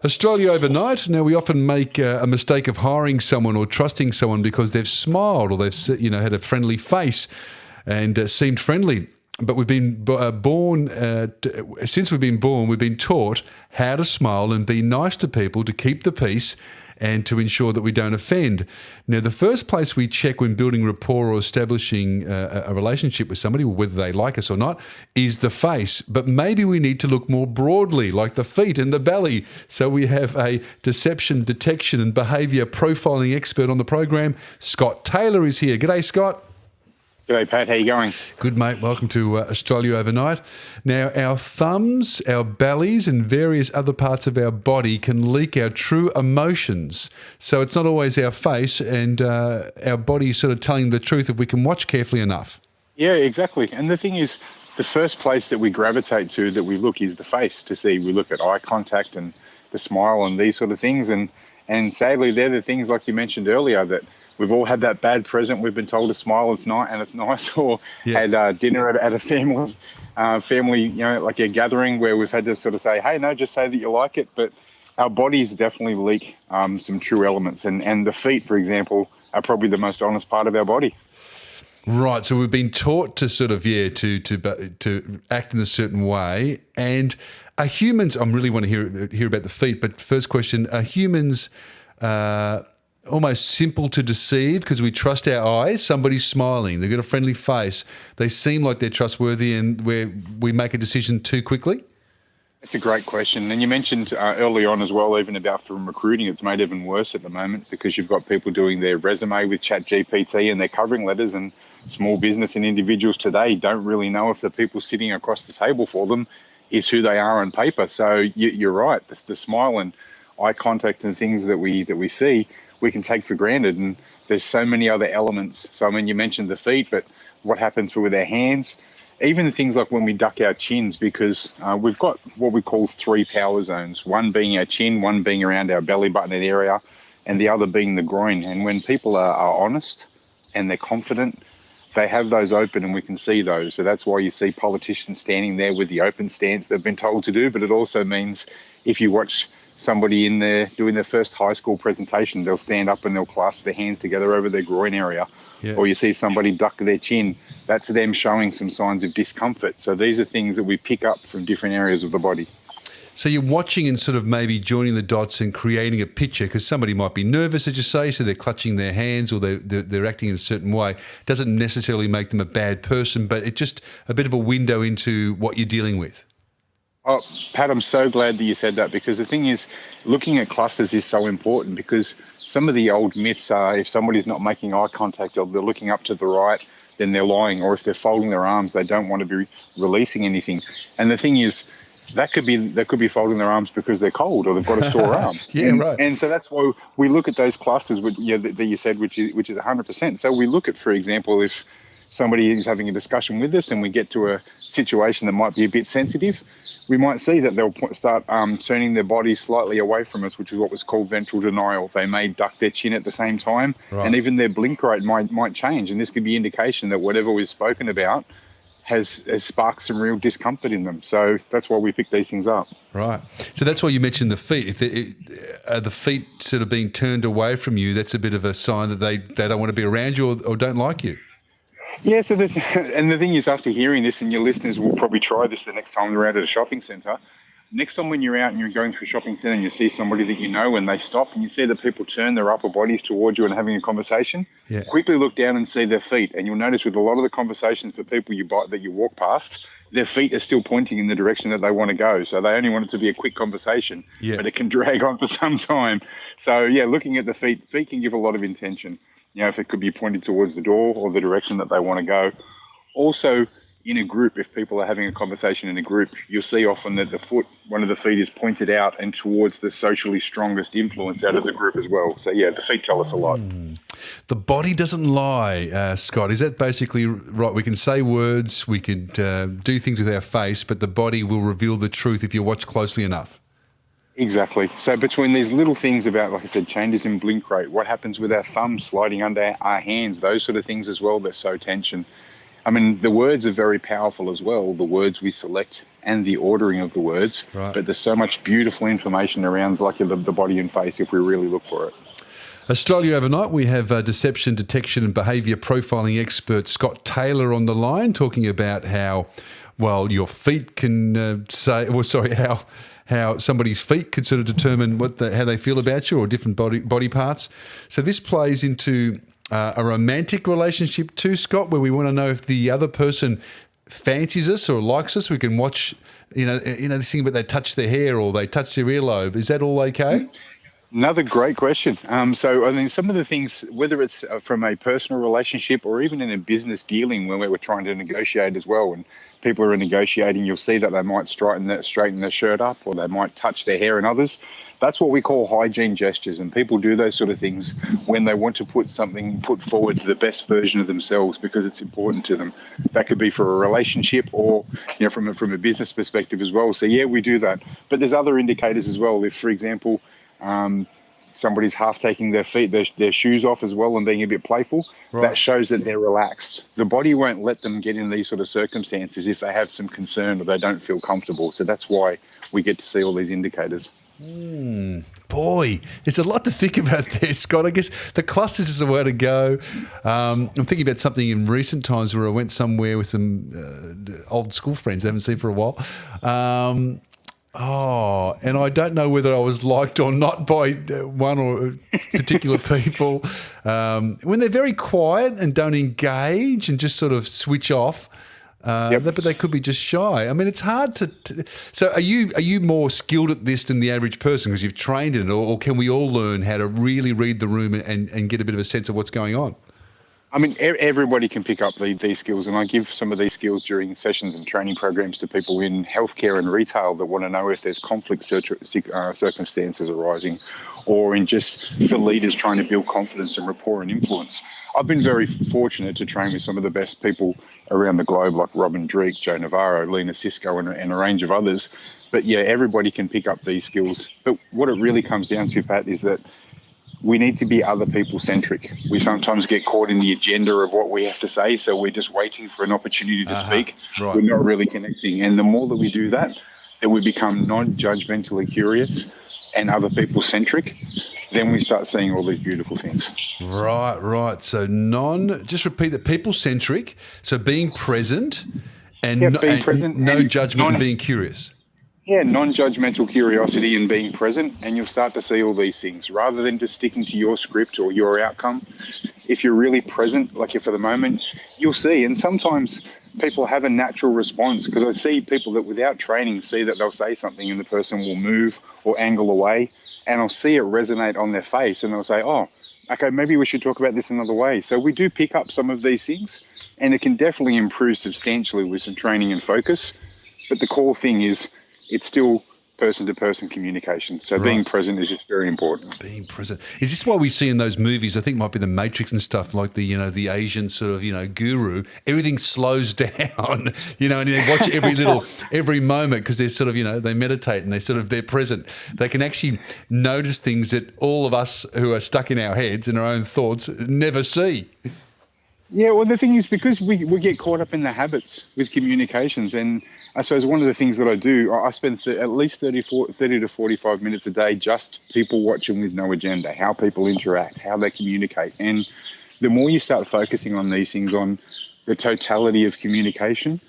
Australia overnight. Now, we often make a mistake of hiring someone or trusting someone because they've smiled or they've had a friendly face and seemed friendly. But we've been since we've been born, we've been taught how to smile and be nice to people to keep the peace and to ensure that we don't offend. Now, the first place we check when building rapport or establishing a relationship with somebody, whether they like us or not, is the face. But maybe we need to look more broadly, like the feet and the belly. So we have a deception, detection and behaviour profiling expert on the program. Scott Taylor is here. G'day, Scott. G'day, Pat. How you going? Good, mate. Welcome to Australia Overnight. Now, our thumbs, our bellies and various other parts of our body can leak our true emotions. So it's not always our face and our body sort of telling the truth if we can watch carefully enough. Yeah, exactly. And the thing is, the first place that we gravitate to, that we look, is the face to see. We look at eye contact and the smile and these sort of things. And sadly, they're the things, like you mentioned earlier, that we've all had that bad present. We've been told to smile, it's nice, or had dinner at a family, like a gathering where we've had to sort of say, hey, no, just say that you like it. But our bodies definitely leak some true elements. And the feet, for example, are probably the most honest part of our body. Right. So we've been taught to sort of, to act in a certain way. And are humans, I really want to hear about the feet, but first question, are humans almost simple to deceive because we trust our eyes? Somebody's smiling, they've got a friendly face, they seem like they're trustworthy, and we make a decision too quickly? That's a great question. And you mentioned early on as well, even about from recruiting, it's made even worse at the moment because you've got people doing their resume with ChatGPT and their covering letters, and small business and individuals today don't really know if the people sitting across the table for them is who they are on paper. So you're right, the smile and eye contact and things that we see, we can take for granted, and there's so many other elements. So I mean, you mentioned the feet, but what happens with our hands, even things like when we duck our chins, because we've got what we call 3 power zones, one being our chin, one being around our belly button area, and the other being the groin. And when people are honest and they're confident, they have those open and we can see those. So that's why you see politicians standing there with the open stance they've been told to do. But it also means if you watch somebody in there doing their first high school presentation, they'll stand up and they'll clasp their hands together over their groin area. Yeah. Or you see somebody duck their chin, that's them showing some signs of discomfort. So these are things that we pick up from different areas of the body. So you're watching and sort of maybe joining the dots and creating a picture, because somebody might be nervous, as you say, so they're clutching their hands or they're acting in a certain way. Doesn't necessarily make them a bad person, but it's just a bit of a window into what you're dealing with. Oh, Pat, I'm so glad that you said that, because the thing is, looking at clusters is so important, because some of the old myths are if somebody's not making eye contact or they're looking up to the right, then they're lying, or if they're folding their arms, they don't want to be releasing anything. And the thing is, they could be folding their arms because they're cold or they've got a sore arm. Right. And so that's why we look at those clusters that you said, which is 100%. So we look at, for example, if somebody is having a discussion with us and we get to a situation that might be a bit sensitive, we might see that they'll start turning their body slightly away from us, which is what was called ventral denial. They may duck their chin at the same time, right. And even their blink rate might change. And this could be indication that whatever we've spoken about has sparked some real discomfort in them. So that's why we pick these things up. Right. So that's why you mentioned the feet. If the feet sort of being turned away from you, that's a bit of a sign that they don't want to be around you or don't like you. Yeah, and the thing is, after hearing this, and your listeners will probably try this the next time they're out at a shopping centre, next time when you're out and you're going through a shopping centre and you see somebody that you know and they stop and you see that people turn their upper bodies towards you and having a conversation, quickly look down and see their feet. And you'll notice with a lot of the conversations for people that you walk past, their feet are still pointing in the direction that they want to go. So they only want it to be a quick conversation, but it can drag on for some time. So, looking at the feet can give a lot of intention. If it could be pointed towards the door or the direction that they want to go. Also, in a group, if people are having a conversation in a group, you'll see often that one of the feet is pointed out and towards the socially strongest influence out of the group as well. So, the feet tell us a lot. The body doesn't lie, Scott. Is that basically right? We can say words, we can do things with our face, but the body will reveal the truth if you watch closely enough. Exactly. So between these little things about, like I said, changes in blink rate, what happens with our thumbs sliding under our hands, those sort of things as well that sow tension. I mean, the words are very powerful as well, the words we select and the ordering of the words. Right. But there's so much beautiful information around like the body and face if we really look for it. Australia Overnight, we have deception, detection and behaviour profiling expert Scott Taylor on the line talking about how, well, your feet can how somebody's feet could sort of determine how they feel about you or different body parts. So this plays into a romantic relationship too, Scott, where we want to know if the other person fancies us or likes us. We can watch, this thing about they touch their hair or they touch their earlobe. Is that all okay? Another great question. So, I mean, some of the things, whether it's from a personal relationship or even in a business dealing when we're trying to negotiate as well, when people are negotiating, you'll see that they might straighten their shirt up or they might touch their hair and others. That's what we call hygiene gestures, and people do those sort of things when they want to put forward to the best version of themselves because it's important to them. That could be for a relationship or from a business perspective as well. So yeah, we do that. But there's other indicators as well. If, for example, somebody's half taking their shoes off as well and being a bit playful, right, that shows that they're relaxed. The body won't let them get in these sort of circumstances if they have some concern or they don't feel comfortable. So that's why we get to see all these indicators. Boy, there's a lot to think about there, Scott. I guess the clusters is the way to go. I'm thinking about something in recent times where I went somewhere with some old school friends I haven't seen for a while. And I don't know whether I was liked or not by one or particular people. When they're very quiet and don't engage and just sort of switch off, but they could be just shy. I mean, it's hard to. So, are you more skilled at this than the average person because you've trained in it, or can we all learn how to really read the room and get a bit of a sense of what's going on? I mean, everybody can pick up these skills, and I give some of these skills during sessions and training programs to people in healthcare and retail that want to know if there's conflict circumstances arising, or in just the leaders trying to build confidence and rapport and influence. I've been very fortunate to train with some of the best people around the globe, like Robin Dreek, Joe Navarro, Lena Cisco, and a range of others. But yeah, everybody can pick up these skills. But what it really comes down to, Pat, is that we need to be other people centric. We sometimes get caught in the agenda of what we have to say, so we're just waiting for an opportunity to speak. Right. We're not really connecting. And the more that we do that, then we become non-judgmentally curious and other people centric. Then we start seeing all these beautiful things. Right. So just repeat that, people centric. So being present and no judgment and being curious. Yeah, non-judgmental curiosity and being present, and you'll start to see all these things rather than just sticking to your script or your outcome. If you're really present, like for the moment, you'll see. And sometimes people have a natural response because I see people that without training see that they'll say something and the person will move or angle away, and I'll see it resonate on their face and they'll say, oh, okay, maybe we should talk about this another way. So we do pick up some of these things, and it can definitely improve substantially with some training and focus. But the core thing is, it's still person-to-person communication. So being present is just very important. Being present. Is this what we see in those movies? I think it might be The Matrix and stuff, like the Asian sort of, guru. Everything slows down, and they watch every moment because they're sort of, they meditate and they're present. They can actually notice things that all of us who are stuck in our heads and our own thoughts never see. Yeah, well, the thing is, because we get caught up in the habits with communications, and I suppose one of the things that I do, I spend at least 30 to 45 minutes a day just people watching with no agenda, how people interact, how they communicate. And the more you start focusing on these things, on the totality of communication,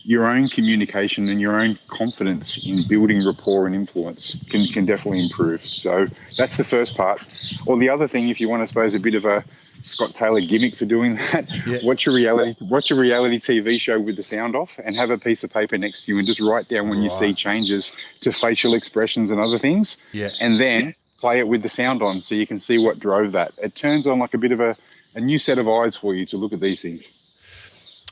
your own communication and your own confidence in building rapport and influence can definitely improve. So that's the first part. Or the other thing, if you want, I suppose, a bit of a Scott Taylor gimmick for doing that. Yeah. Watch a reality TV show with the sound off and have a piece of paper next to you and just write down when you see changes to facial expressions and other things. Yeah. And then play it with the sound on so you can see what drove that. It turns on like a bit of a new set of eyes for you to look at these things.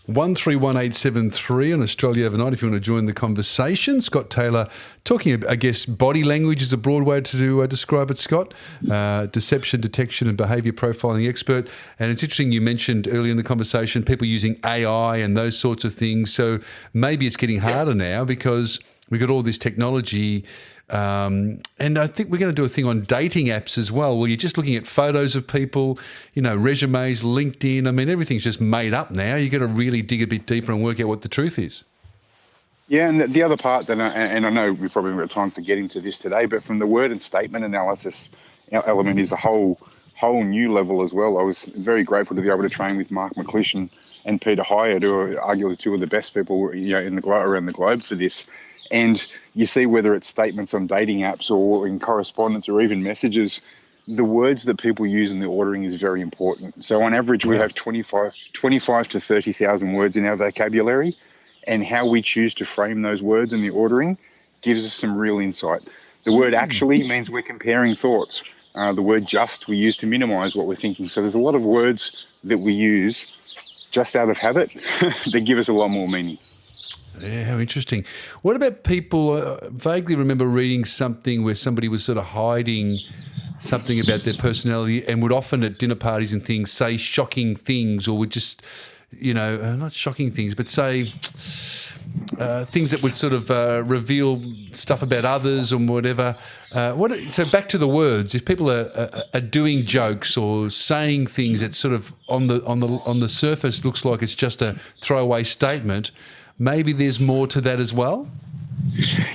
131873 on Australia Overnight if you want to join the conversation. Scott Taylor talking, I guess, body language is a broad way to describe it, Scott. Deception, detection and behaviour profiling expert. And it's interesting you mentioned earlier in the conversation people using AI and those sorts of things. So maybe it's getting harder now because we've got all this technology And I think we're going to do a thing on dating apps as well, where you're just looking at photos of people, resumes, LinkedIn. I mean, everything's just made up now. You've got to really dig a bit deeper and work out what the truth is. Yeah, and the other part, and I know we probably haven't got time to get into this today, but from the word and statement analysis element is a whole new level as well. I was very grateful to be able to train with Mark McClish and Peter Hyatt, who are arguably two of the best people around the globe for this. And you see whether it's statements on dating apps or in correspondence or even messages, the words that people use in the ordering is very important. So on average, we have 25 to 30,000 words in our vocabulary, and how we choose to frame those words in the ordering gives us some real insight. The word actually means we're comparing thoughts. The word just we use to minimize what we're thinking. So there's a lot of words that we use just out of habit that give us a lot more meaning. Yeah, how interesting. What about people, vaguely remember reading something where somebody was sort of hiding something about their personality and would often at dinner parties and things say shocking things, or would just, not shocking things, but say things that would sort of reveal stuff about others or whatever. So back to the words. If people are doing jokes or saying things that sort of on the surface looks like it's just a throwaway statement, maybe there's more to that as well?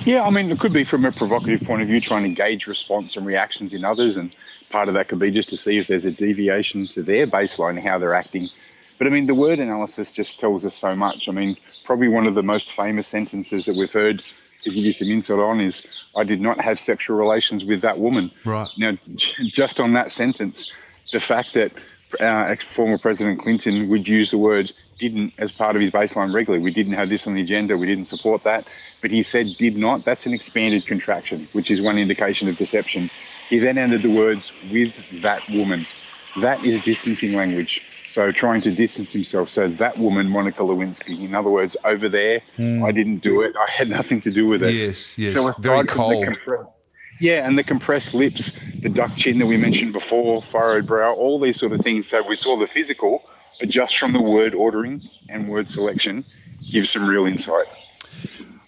Yeah, I mean, it could be from a provocative point of view, trying to gauge response and reactions in others, and part of that could be just to see if there's a deviation to their baseline, how they're acting. But I mean, the word analysis just tells us so much. I mean, probably one of the most famous sentences that we've heard, to give you some insight on, is, "I did not have sexual relations with that woman." Right. Now, just on that sentence, the fact that former President Clinton would use the word didn't as part of his baseline regularly. We didn't have this on the agenda. We didn't support that. But he said did not. That's an expanded contraction, which is one indication of deception. He then ended the words with that woman. That is distancing language. So trying to distance himself. So that woman, Monica Lewinsky, in other words, over there, I didn't do it. I had nothing to do with it. Yes. So very cold. And the compressed lips, the duck chin that we mentioned before, furrowed brow, all these sort of things. So we saw the physical, but just from the word ordering and word selection gives some real insight.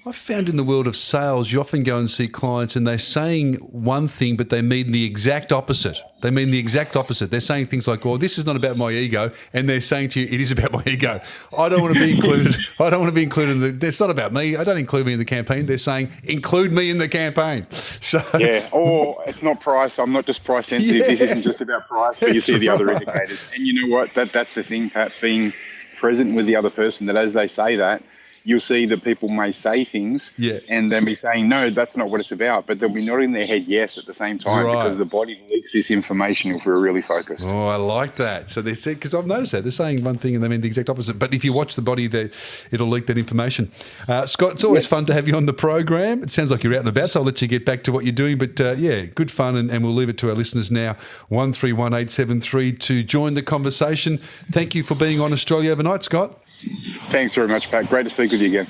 I've found in the world of sales, you often go and see clients and they're saying one thing, but they mean the exact opposite. They're saying things like, "Oh, this is not about my ego," and they're saying to you, "It is about my ego. I don't want to be included. I don't want to be included in the. It's not about me. I don't include me in the campaign." They're saying, "Include me in the campaign." So or it's not price. I'm not just price sensitive. Yeah. This isn't just about price. But you see the other indicators, and you know what? That's the thing, Pat. Being present with the other person, that as they say that, you'll see that people may say things and then be saying, no, that's not what it's about. But they'll be nodding their head yes at the same time, because the body leaks this information if we're really focused. Oh, I like that. So they said, because I've noticed that they're saying one thing and they mean the exact opposite. But if you watch the body, it'll leak that information. Scott, it's always fun to have you on the program. It sounds like you're out and about, so I'll let you get back to what you're doing. But good fun. And we'll leave it to our listeners now, 131873, to join the conversation. Thank you for being on Australia Overnight, Scott. Thanks very much, Pat. Great to speak with you again.